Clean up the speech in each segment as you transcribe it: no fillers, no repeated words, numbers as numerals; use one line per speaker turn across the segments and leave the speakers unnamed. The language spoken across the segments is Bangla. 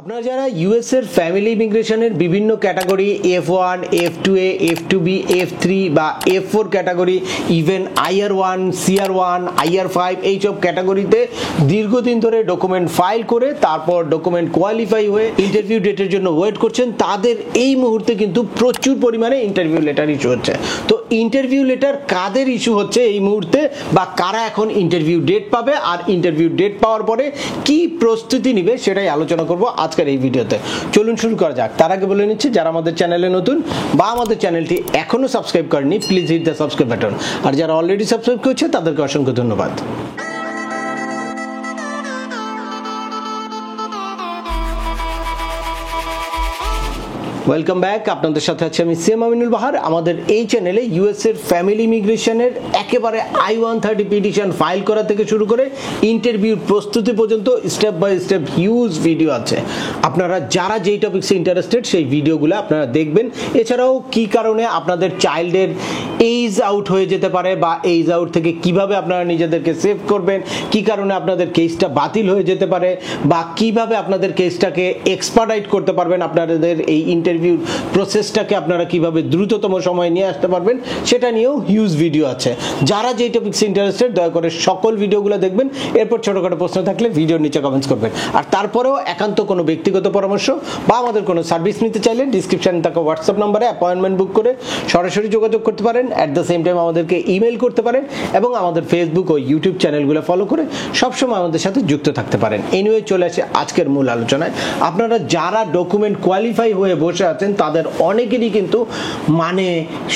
আপনারা যারা ইউএস এর ফ্যামিলি ইমিগ্রেশনের বিভিন্ন category F1, F2A, F2B, F3 বা F4 category, even IR1, CR1, IR5 এইসব ক্যাটাগরিতে দীর্ঘদিন ধরে ডকুমেন্ট ফাইল করে তারপর ডকুমেন্ট কোয়ালিফাই হয়ে ইন্টারভিউ ডেটের জন্য ওয়েট করছেন, তাদের এই মুহূর্তে কিন্তু প্রচুর পরিমাণে ইন্টারভিউ লেটার ইস্যু হচ্ছে। তো ইন্টারভিউ লেটার কাদের ইস্যু হচ্ছে এই মুহূর্তে, বা কারা এখন ইন্টারভিউ ডেট পাবে, আর ইন্টারভিউ ডেট পাওয়ার পরে কি প্রস্তুতি নিবে সেটাই আলোচনা করব আজকের এই ভিডিওতে। চলুন শুরু করা যাক। তার আগে বলে নিচ্ছি, যারা আমাদের চ্যানেলে নতুন বা আমাদের চ্যানেলটি এখনো সাবস্ক্রাইব করেনি, please hit the subscribe button. আর যারা অলরেডি সাবস্ক্রাইব করেছে তাদেরকে অসংখ্য ধন্যবাদ। Welcome back. আপনাদের সাথে আছি আমি সিএম আমিনুল বাহার। আমাদের এই চ্যানেলে ইউএস এর ফ্যামিলি ইমিগ্রেশনের একেবারে I-130 পিটিশন ফাইল করা থেকে শুরু করে ইন্টারভিউ প্রস্তুতি পর্যন্ত step by step huge video আছে। আপনারা যারা যেই টপিকসে ইন্টারেস্টেড সেই ভিডিওগুলো আপনারা দেখবেন। এছাড়াও কি কারণে আপনাদের চাইল্ডের এইজ আউট হয়ে যেতে পারে, বা এইজ আউট থেকে কিভাবে আপনারা নিজেদেরকে সেভ করবেন, কি কারণে আপনাদের কেসটা বাতিল হয়ে যেতে পারে, বা কিভাবে আপনাদের কেসটাকে এক্সপার্টাইট করতে পারবেন, আপনাদের এই ইন্টারভিউ প্রসেসটাকে আপনারা কিভাবে দ্রুততম সময়ে নিয়ে আসতে পারবেন, সেটা নিয়েও হিউজ ভিডিও আছে। যারা যেই টপিকসে ইন্টারেস্টেড দয়া করে সকল ভিডিওগুলো দেখবেন। এরপর ছোটখাটো প্রশ্ন থাকলে ভিডিওর নিচে কমেন্টস করবেন। আর তারপরেও একান্ত কোনো ব্যক্তিগত পরামর্শ বা আমাদের কোনো সার্ভিস নিতে চাইলে ডিসক্রিপশনে থাকা হোয়াটসঅ্যাপ নম্বরে অ্যাপয়েন্টমেন্ট বুক করে সরাসরি যোগাযোগ করতে পারেন। অ্যাট দ্য সেম টাইম আমাদেরকে ইমেল করতে পারেন এবং আমাদের ফেসবুক ও ইউটিউব চ্যানেলগুলো ফলো করে সবসময় আমাদের সাথে যুক্ত থাকতে পারেন। এনিওয়ে, চলে আসে আজকের মূল আলোচনায়। আপনারা যারা ডকুমেন্ট কোয়ালিফাই হয়ে বসে আছেন তাদের অনেকেরই কিন্তু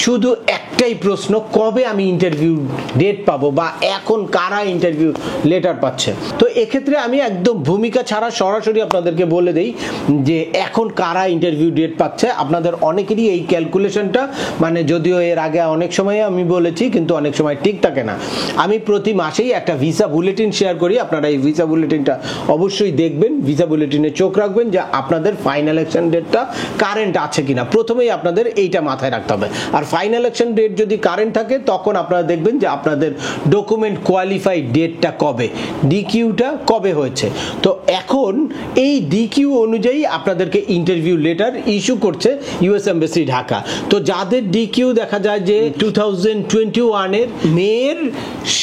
শুধু একটাই প্রশ্ন, কবে আমি ইন্টারভিউ ডেট পাবো, বা এখন কারা ইন্টারভিউ লেটার পাচ্ছে। তো এক্ষেত্রে আমি একদম ভূমিকা ছাড়া সরাসরি আপনাদেরকে বলে দেই যে এখন কারা ইন্টারভিউ ডেট পাচ্ছে। আপনাদের অনেকেরই এই ক্যালকুলেশনটা যদিও এর আগে অনেক সময় আমি বলেছি, কিন্তু অনেক সময় ঠিক থাকে না। আমি প্রতি মাসেই একটা ভিসা বুলেটিন শেয়ার করি। আপনারা এই ভিসা বুলেটিনটা অবশ্যই দেখবেন, ভিসা বুলেটিনে চোখ রাখবেন যে আপনাদের ফাইনাল অ্যাকশন ডেটটা কারেন্ট আছে কিনা। প্রথমেই আপনাদের এইটা মাথায় রাখতে হবে। আর ফাইনাল অ্যাকশন ডেট যদি কারেন্ট থাকে তখন আপনারা দেখবেন যে আপনাদের ডকুমেন্ট কোয়ালিফাই ডেটটা কবে, ডিকিউটা কবে হয়েছে। তো এখন এই ডিকিউ অনুযায়ী আপনাদেরকে ইন্টারভিউ লেটার ইস্যু করছে ইউএস এমবাসি ঢাকা। তো যাদের ডিকিউ দেখা যায় যে 2021 এর মের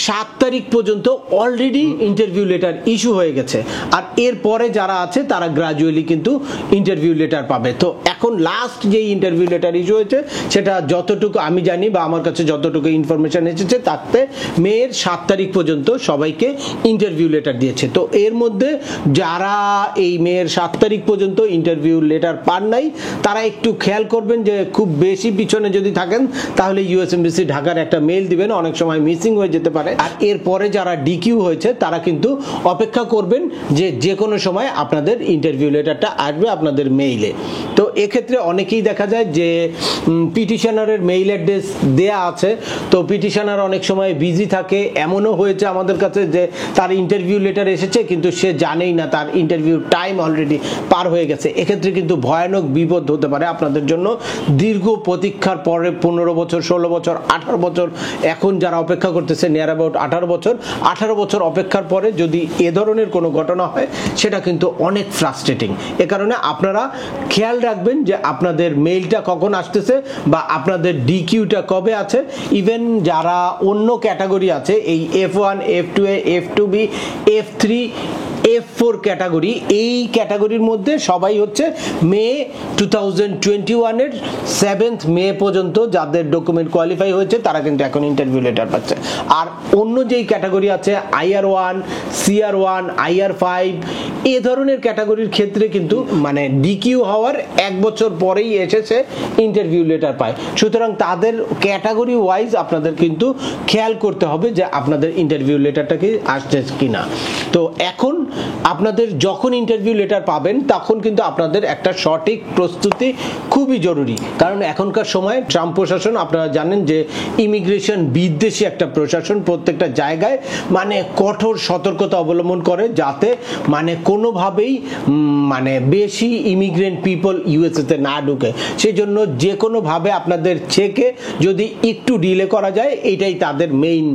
7 তারিখ পর্যন্ত অলরেডি ইন্টারভিউ লেটার ইস্যু হয়ে গেছে, আর এরপরে যারা আছে তারা গ্রাজুয়ালি কিন্তু ইন্টারভিউ লেটার পাবে। তো এখন লাস্ট যে ইন্টারভিউ লেটার ইস্যু হয়েছে সেটা যতটুকু আমি জানি বা আমার কাছে যতটুকু ইনফরমেশন এসেছে তাতে মের 7 তারিখ পর্যন্ত সবাইকে ইন্টারভিউ লেটার দিয়েছে। তো এর মধ্যে যারা এই মের 7 তারিখ পর্যন্ত ইন্টারভিউ লেটার পান নাই তারা একটু খেয়াল করবেন যে খুব বেশি পিছনে যদি থাকেন তাহলে ইউএস এমবাসি ঢাকার একটা মেল দিবেন, অনেক সময় মিসিং হয়ে যেতে পারে। আর এরপরে যারা ডিকিউ হয়েছে তারা কিন্তু অপেক্ষা করবেন যে কোনো সময় আপনাদের ইন্টারভিউ লেটারটা আসবে আপনাদের মেইলে। তো এক্ষেত্রে অনেকেই দেখা যায় যে পিটিশনারের মেইল অ্যাড্রেস দেয়া আছে, তো পিটিশনার অনেক সময় বিজি থাকে। এমনও হয়েছে আমাদের কাছে যে তার ইন্টারভিউ লেটার এসেছে কিন্তু সে জানেই না তার ইন্টারভিউ টাইম অলরেডি পার হয়ে গেছে। এক্ষেত্রে কিন্তু ভয়ানক বিপদ হতে পারে আপনাদের জন্য। দীর্ঘ প্রতীক্ষার পরে 15 বছর, 16 বছর, 18 বছর এখন যারা অপেক্ষা করতেছে, নিয়ার অ্যাবাউট 18 বছর অপেক্ষার পরে যদি এ ধরনের কোনো ঘটনা হয় সেটা কিন্তু অনেক ফ্রাস্ট্রেটিং। এ কারণে আপনারা খেয়াল রাখবেন যে আপনাদের মেইলটা কখন আসতেছে বা আপনাদের ডিকিউটা কবে আছে। ইভেন যারা অন্য ক্যাটাগরি আছে, এই F1, F2A, F2B, F3, F4 category, এই ক্যাটাগরির মধ্যে সবাই হচ্ছে মে 2021 এর 7 মে পর্যন্ত যাদের ডকুমেন্ট কোয়ালিফাই হয়েছে তারা কিন্তু এখন ইন্টারভিউ লেটার পাচ্ছে। আর অন্য যেই ক্যাটাগরি আছে IR1, CR1, IR5 এ ধরনের ক্যাটাগরির ক্ষেত্রে কিন্তু ডিকিউ হওয়ার 1 বছর পরেই এসেছে ইন্টারভিউ লেটার পায়। সুতরাং তাদের ক্যাটাগরি ওয়াইজ আপনাদের কিন্তু খেয়াল করতে হবে যে আপনাদের ইন্টারভিউ লেটারটা কি আসছে কিনা। তো এখন আপনাদের যখন ইন্টারভিউ লেটার পাবেন তখন কিন্তু আপনাদের একটা সঠিক প্রস্তুতি খুবই জরুরি। কারণ এখনকার সময় ট্রাম্প প্রশাসন, আপনারা জানেন যে ইমিগ্রেশন বিদ্বেষী একটা প্রশাসন, প্রত্যেকটা জায়গায় কঠোর সতর্কতা অবলম্বন করে যাতে কোনোভাবেই বেশি ইমিগ্রেন্ট পিপল ইউএসএতে না ঢুকে। সেই জন্য যে কোনোভাবে আপনাদের চেকে যদি একটু ডিলে করা যায় এটাই তাদের মেইন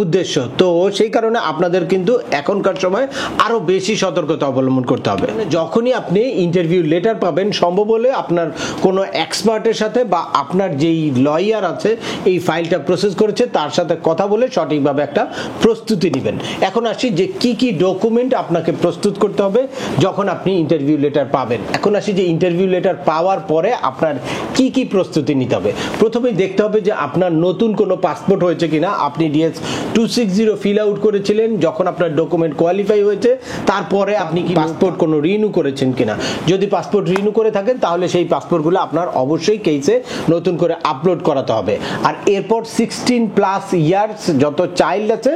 উদ্দেশ্য। তো সেই কারণে আপনাদের কিন্তু এখনকার সময় আরো বেশি বেশি সতর্কতা অবলম্বন করতে হবে। যখনই আপনি ইন্টারভিউ লেটার পাবেন, সম্ভব হলে আপনার কোনো এক্সপার্টের সাথে বা আপনার যেই লয়ার আছে এই ফাইলটা প্রসেস করেছে তার সাথে কথা বলে সঠিকভাবে একটা প্রস্তুতি নেবেন। এখন আসি যে কি কি ডকুমেন্ট আপনাকে প্রস্তুত করতে হবে যখন আপনি ইন্টারভিউ লেটার পাবেন। এখন আসি যে ইন্টারভিউ লেটার পাওয়ার পরে আপনার কি কি প্রস্তুতি নিতে হবে। প্রথমেই দেখতে হবে যে আপনার নতুন কোনো পাসপোর্ট হয়েছে কিনা। আপনি DS 260 ফিল আউট করেছিলেন, যখন আপনার ডকুমেন্ট কোয়ালিফাই হয়েছে তারপরে আপনি কি পাসপোর্ট কোনো রিনিউ করেছেন কিনা। যদি পাসপোর্ট রিনিউ করে থাকেন তাহলে সেই পাসপোর্টগুলো আপনার অবশ্যই কেসে নতুন করে আপলোড করাতে হবে। আর এরপর 16+ ইয়ার্স যত চাইল্ড আছে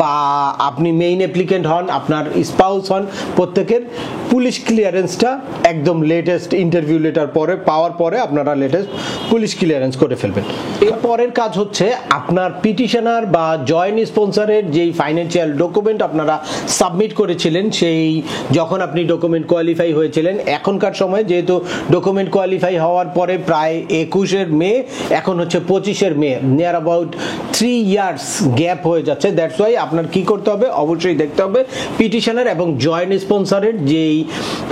বা আপনি মেইন অ্যাপ্লিকেন্ট হন, আপনার স্পাউস হন, প্রত্যেকের পুলিশ ক্লিয়ারেন্সটা একদম লেটেস্ট ইন্টারভিউ লেটার পরে পাওয়ার পরে আপনারা লেটেস্ট পুলিশ ক্লিয়ারেন্স করে ফেলবেন। এরপরের কাজ হচ্ছে আপনার পিটিশনার বা জয়েন্ট স্পন্সরের যেই ফাইন্যান্সিয়াল ডকুমেন্ট আপনারা সাবমিট করেছিলেন, সেই যখন আপনি ডকুমেন্ট কোয়ালিফাই হয়েছিলেন, এখনকার সময় যেহেতু ডকুমেন্ট কোয়ালিফাই হওয়ার পরে প্রায় 21 মে, এখন হচ্ছে 25 মে, নিয়ার অ্যাবাউট 3 ইয়ার্স গ্যাপ হয়ে যাচ্ছে। দ্যাটস ওয়াই আপনার কি করতে হবে, অবশ্যই দেখতে হবে পিটিশনার এবং জয়েন্ট স্পন্সরের যেই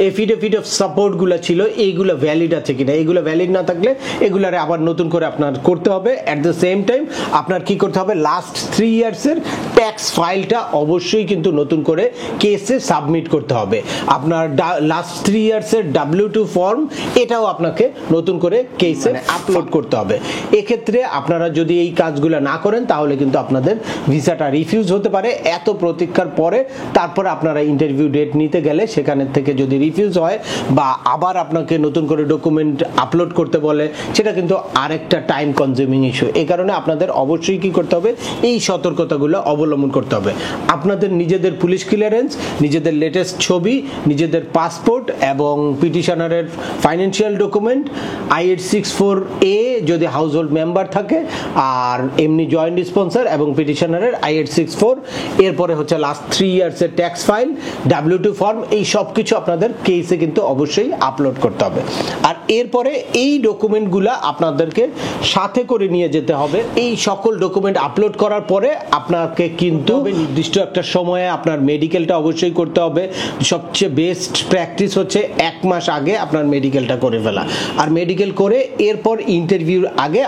এফিডেভিট অফ সাপোর্টগুলো ছিল এইগুলো ভ্যালিড আছে কিনা। এইগুলো ভ্যালিড না থাকলে এগুলারে আবার নতুন করে আপনার করতে হবে। অ্যাট দ্য সেম টাইম আপনার কি করতে হবে, লাস্ট 3 ইয়ার্সের ট্যাক্স ফাইলটা অবশ্যই কিন্তু নতুন করে কেসে সাবমিট করতে হবে। আপনার লাস্ট 3 ইয়ার্সের W2 ফর্ম এটাও আপনাকে নতুন করে কেসে আপলোড করতে হবে। এক্ষেত্রে আপনারা যদি এই কাজগুলো না করেন তাহলে কিন্তু আপনাদের ভিসাটা রিফিউজ হতে পারে। এত প্রতীক্ষার পরে তারপরে আপনারা ইন্টারভিউ ডেট নিতে গেলে সেখানের থেকে যদি রিফিউজ হয় বা আবার আপনাকে নতুন করে ডকুমেন্ট আপলোড করতে বলে, সেটা কিন্তু আরেকটা টাইম কনজিউমিং ইস্যু। এই কারণে আপনাদের অবশ্যই কি করতে হবে, এই সতর্কতাগুলো অবলম্বন করতে হবে। আপনাদের নিজেদের পুলিশ ক্লিয়ারেন্স, নিজেদের লেটেস্ট ছবি, নিজেদের পাসপোর্ট এবং পিটিশনারের ফাইন্যান্সিয়াল ডকুমেন্ট, I-864A যদি হাউস হোল্ড মেম্বার থাকে, আর এমনি জয়েন্ট স্পন্সর এবং পিটিশনারের I-864, এরপরে হচ্ছে লাস্ট 3 ইয়ার্সের ট্যাক্স ফাইল, W2 ফর্ম, এই সব কিছু আপনাদের কেসে কিন্তু অবশ্যই আপলোড করতে হবে। আর এরপরে এই ডকুমেন্টগুলো আপনাদেরকে সাথে করে নিয়ে যেতে হবে। এই সকল ডকুমেন্ট আপলোড করার পরে আপনাকে কিন্তু নির্দিষ্ট একটা সময়ে আপনার মেডিকেলটা অবশ্যই করতে হবে। সবচেয়ে বেস্ট প্র্যাকটিস হচ্ছে 1 মাস আগে আপনার মেডিকেলটা করে ফেলা। আর মেডিকেল করে এরপর ইন্টারভিউর আগে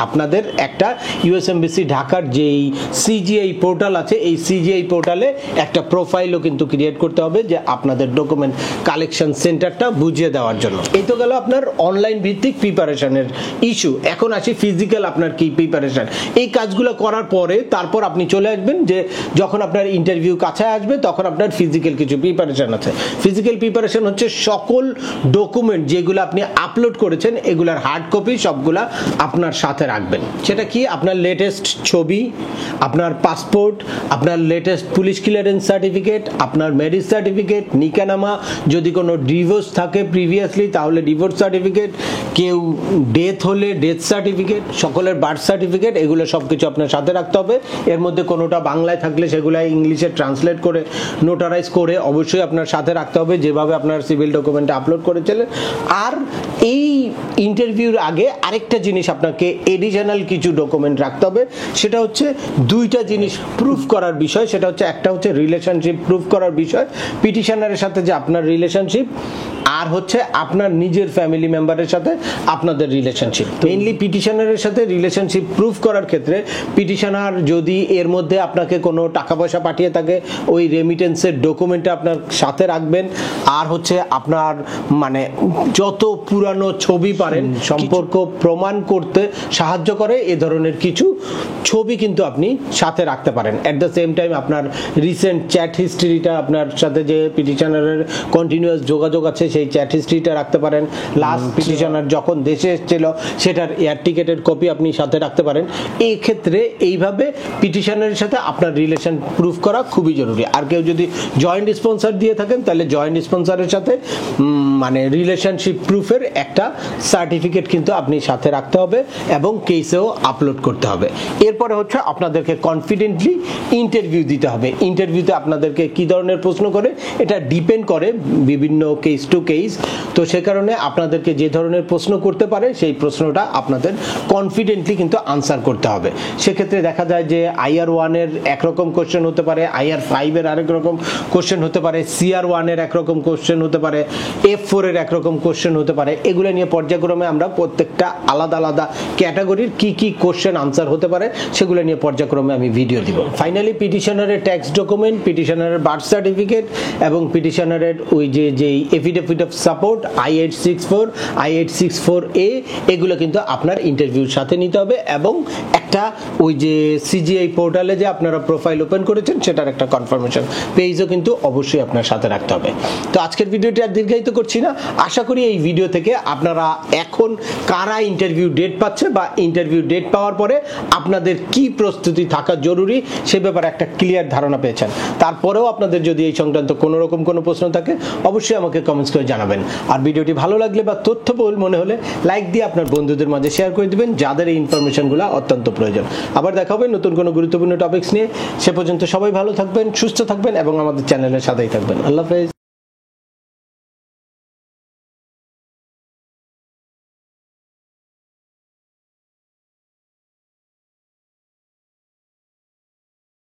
আপনাদের একটা US এমবেসি ঢাকার যেই CGI পোর্টাল আছে, এই CGI পোর্টালে একটা প্রোফাইলও কিন্তু ক্রিয়েট করতে হবে যে আপনাদের ডকুমেন্ট কালেকশন সেন্টারটা বুঝিয়ে দেওয়ার জন্য। এই তো গেল আপনার অনলাইন ভিত্তিক প্রিপারেশনের ইস্যু। এখন আসি ফিজিক্যাল আপনার কি প্রিপারেশন। এই কাজগুলো করার পরে তারপর আপনি চলে আসবেন যে যখন আপনার ইন্টারভিউ কাছে আসবে তখন আপনার ফিজিক্যাল কিছু প্রিপারেশন আছে। ফিজিক্যাল প্রিপারেশন হচ্ছে সকল ডকুমেন্ট যেগুলো আপনি আপলোড করেছেন এগুলার হার্ড কপি সবগুলা আপনার সাথে রাখবেন। সেটা কি, আপনার লেটেস্ট ছবি, আপনার পাসপোর্ট, আপনার লেটেস্ট পুলিশ ক্লিয়ারেন্স সার্টিফিকেট, আপনার ম্যারেজ সার্টিফিকেট, নিকানামা, যদি কোনো ডিভোর্স থাকে প্রিভিয়াসলি তাহলে ডিভোর্স সার্টিফিকেট, কেউ ডেথ হলে ডেথ সার্টিফিকেট, সকলের বার্থ সার্টিফিকেট, এগুলো সব কিছু আপনার সাথে রাখতে হবে। এর মধ্যে কোনোটা বাংলায় থাকলে সেগুলো ইংলিশে ট্রান্সলেট করে নোটারাইজ করে অবশ্যই আপনার সাথে রাখতে হবে যেভাবে আপনার সিভিল ডকুমেন্টে আপলোড করেছিলেন। আর এই ইন্টারভিউর আগে আরেকটা জিনিস আপনাকে এডিশনাল কিছু ডকুমেন্ট রাখতে হবে। সেটা হচ্ছে 2টা জিনিস প্রুফ করার বিষয়। সেটা হচ্ছে একটা হচ্ছে রিলেশনশিপ প্রুফ করার বিষয়, পিটিশনারের সাথে যে আপনার রিলেশনশিপ, আর হচ্ছে আপনার নিজের ফ্যামিলি মেম্বারের সাথে আপনাদের রিলেশনশিপ। মেইনলি পিটিশনারের সাথে রিলেশনশিপ প্রুফ করার ক্ষেত্রে পিটিশনার যদি এর মধ্যে আপনাকে কোনো টাকা পয়সা পাঠিয়ে থাকে ওই রেমিটেন্সের ডকুমেন্টটা আপনার সাথে রাখবেন। আর হচ্ছে আপনার মানে যত পুরানো ছবি পারেন সম্পর্ক প্রমাণ করতে সাহায্য করে এ ধরনের কিছু ছবি কিন্তু আপনি সাথে রাখতে পারেন। অ্যাট দ্য সেম টাইম আপনার রিসেন্ট চ্যাট হিস্ট্রিটা, আপনার সাথে যে পিটিশনারের কন্টিনিউয়াস যোগাযোগ আছে সেই চ্যাট হিস্ট্রিটা রাখতে পারেন। লাস্ট পিটিশনার যখন দেশে এসেছিল সেটার এয়ার টিকেটের কপি আপনি সাথে রাখতে পারেন। এই ক্ষেত্রে এইভাবে পিটিশনারের সাথে আপনার রিলেশন প্রুফ করা খুবই জরুরি। আর কেউ যদি জয়েন্ট স্পন্সর দিয়ে থাকেন তাহলে জয়েন্ট স্পন্সরের সাথে মানে রিলেশনশিপ প্রুফের একটা সার্টিফিকেট কিন্তু আপনি সাথে রাখতে হবে এবং কেসেও আপলোড করতে হবে। হবে। এরপরে হচ্ছে আপনাদেরকে কনফিডেন্টলি ইন্টারভিউ দিতে হবে। ইন্টারভিউতে আপনাদেরকে কি ধরনের প্রশ্ন করে এটা ডিপেন্ড করে বিভিন্ন কেস টু কেস। তো সে কারণে আপনাদেরকে যে ধরনের প্রশ্ন করতে পারে সেই প্রশ্নটা আপনাদের কনফিডেন্টলি কিন্তু আনসার করতে হবে। সেক্ষেত্রে দেখা যায় যে IR1 এর একরকম কোশ্চেন হতে পারে, IR5 এর আরেক রকম কোশ্চেন হতে পারে, CR1 এর একরকম কোশ্চেন হতে পারে, F4 এর একরকম কোশ্চেন হতে পারে। এগুলো নিয়ে পর্যায়ক্রমে আমরা প্রত্যেকটা আলাদা আলাদা ক্যাটাগরির কি কি কোশ্চেন আনসার হতে পারে সেগুলো নিয়ে পর্যায়ক্রমে আমি ভিডিও দিব। ফাইনালি পিটিশনারের ট্যাক্স ডকুমেন্ট, পিটিশনারের বার্থ সার্টিফিকেট এবং পিটিশনারের ওই যে affidavit of support I-864, I-864A এগুলো কিন্তু আপনার ইন্টারভিউর সাথে নিতে হবে এবং একটা ওই যে CGI পোর্টালে যে আপনারা প্রোফাইল ওপেন করেছেন সেটার একটা কনফার্মেশন পেজও কিন্তু অবশ্যই আপনার সাথে রাখতে হবে। তো আজকের ভিডিওটি আর দীর্ঘায়িত করছি না। আশা করি এই ভিডিও থেকে আপনারা এখন কারা ইন্টারভিউ ডেট পাচ্ছে বা ইন্টারভিউ ডেট পাওয়ার পরে আপনাদের কি প্রস্তুতি থাকা জরুরি সে ব্যাপারে একটা ক্লিয়ার ধারণা পেয়েছেন। তারপরেও আপনাদের যদি এই সংক্রান্ত কোনো রকম কোনো প্রশ্ন থাকে অবশ্যই আমাকে কমেন্টস করে জানাবেন। আর ভিডিওটি ভালো লাগলে বা তথ্যবহুল মনে হলে লাইক দিয়ে আপনার বন্ধুদের মাঝে শেয়ার করে দিবেন যাদের এই ইনফরমেশনগুলো অত্যন্ত প্রয়োজন। আবার দেখা হবে নতুন কোনো গুরুত্বপূর্ণ টপিকস নিয়ে। সে পর্যন্ত সবাই ভালো থাকবেন, সুস্থ থাকবেন এবং আমাদের চ্যানেলের সাথেই থাকবেন। আল্লাহ হাফেজ।